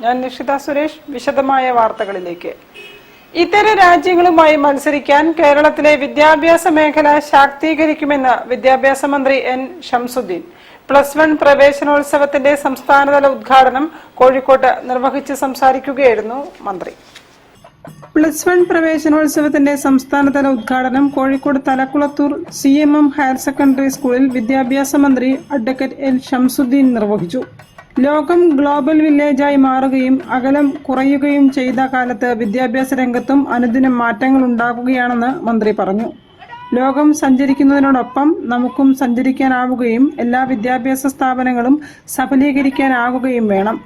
ഞാൻ നിഷിത സുരേഷ്. വിശദമായ വാർത്തകളിലേക്ക്. ഇതര രാജ്യങ്ങളുമായി മത്സരിക്കാൻ കേരളത്തിലെ വിദ്യാഭ്യാസ മേഖല ശാക്തീകരിക്കുമെന്ന് വിദ്യാഭ്യാസ മന്ത്രി എൻ ഷംസുദ്ദീൻ. +1 പ്രവേശനോത്സവത്തിന്റെ സംസ്ഥാനതല ഉദ്ഘാടനം കോഴിക്കോട്ട് നിർവഹിച്ച് സംസാരിക്കുകയായിരുന്നു മന്ത്രി. +1 പ്രവേശനോത്സവത്തിന്റെ സംസ്ഥാനതല ഉദ്ഘാടനം Kozhikode Thalakkulathur CMM higher secondary സ്കൂളിൽ വിദ്യാഭ്യാസ മന്ത്രി അഡ്വക്കേറ്റ് എൻ ഷംസുദ്ദീൻ നിർവഹിച്ചു. ലോകം ഗ്ലോബൽ വില്ലേജായി മാറുകയും അകലം കുറയുകയും ചെയ്ത കാലത്ത് വിദ്യാഭ്യാസ രംഗത്തും അനുദിനം മാറ്റങ്ങൾ ഉണ്ടാകുകയാണെന്ന് മന്ത്രി പറഞ്ഞു. ലോകം സഞ്ചരിക്കുന്നതിനോടൊപ്പം നമുക്കും സഞ്ചരിക്കാനാവുകയും എല്ലാ വിദ്യാഭ്യാസ സ്ഥാപനങ്ങളും സഫലീകരിക്കാനാകുകയും വേണം.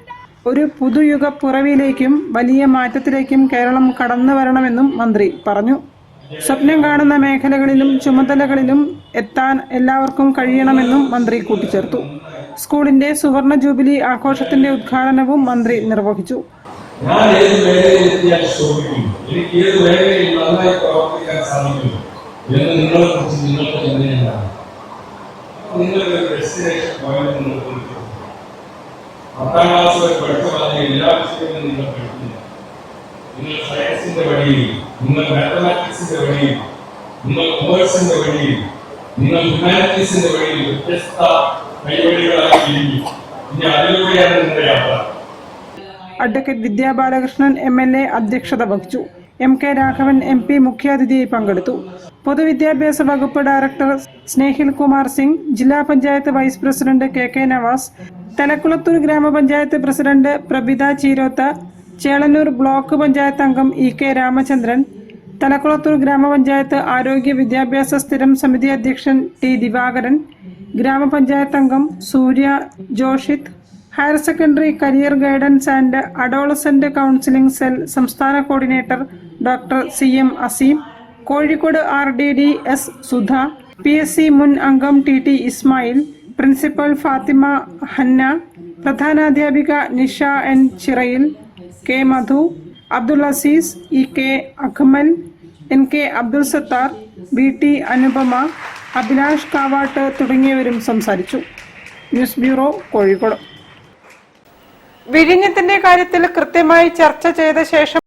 ഒരു പുതുയുഗ പുറവിയിലേക്കും വലിയ മാറ്റത്തിലേക്കും കേരളം കടന്നു വരണമെന്നും മന്ത്രി പറഞ്ഞു. സ്വപ്നം കാണുന്ന മേഖലകളിലും ചുമതലകളിലും എത്താൻ എല്ലാവർക്കും കഴിയണമെന്നും മന്ത്രി കൂട്ടിച്ചേർത്തു. സ്കൂളിന്റെ സുവർണ ജൂബിലി ആഘോഷത്തിന്റെ ഉദ്ഘാടനവും മന്ത്രി നിർവഹിച്ചു. സയൻസിന്റെ വഴിയിൽ, നിങ്ങൾ മാത്തമാറ്റിക്സിന്റെ വഴിയിൽ, നിങ്ങൾ കൊമേഴ്സിന്റെ വഴിയിൽ, നിങ്ങൾ ഹ്യൂമാനിറ്റീസിന്റെ വഴിയിൽ വ്യത്യസ്ത കൈവഴികളായി തിരിഞ്ഞു. ഇനി അതിലൂടെയാണ് നിങ്ങളുടെ യാത്ര. അഡ്വക്കേറ്റ് വിദ്യാ ബാലകൃഷ്ണൻ MLA അധ്യക്ഷത വഹിച്ചു. MK രാഘവൻ MP മുഖ്യാതിഥിയായി പങ്കെടുത്തു. പൊതുവിദ്യാഭ്യാസ വകുപ്പ് ഡയറക്ടർ സ്നേഹിൽ കുമാർ സിംഗ്, ജില്ലാ panchayat vice president KK Navas, Thalakkulathur ഗ്രാമപഞ്ചായത്ത് പ്രസിഡന്റ് പ്രബിത ചീരോത്ത, ചേളന്നൂർ ബ്ലോക്ക് പഞ്ചായത്ത് അംഗം EK രാമചന്ദ്രൻ, തലക്കുളത്തൂർ ഗ്രാമപഞ്ചായത്ത് ആരോഗ്യ വിദ്യാഭ്യാസ സ്ഥിരം സമിതി അധ്യക്ഷൻ T ദിവാകരൻ, ഗ്രാമപഞ്ചായത്ത് അംഗം Surya Joshith, higher secondary career guidance and adolescent counselling cell സംസ്ഥാന coordinator doctor CM Azeem, Kozhikode RDD S Sudha, PSC മുൻ അംഗം TT ഇസ്മായിൽ, പ്രിൻസിപ്പൽ ഫാത്തിമ ഹന്ന, പ്രധാനാധ്യാപിക Nisha N Chirayil, K Madhu, Abdul Azeez, EK Akhmal, NK Abdul Sathar, BT Anupama, Abhilash Kavattu തുടങ്ങിയവരും സംസാരിച്ചു. News bureau, Kozhikode. വിഴിഞ്ഞത്തിന്റെ കാര്യത്തിൽ കൃത്യമായി ചർച്ച ചെയ്ത ശേഷം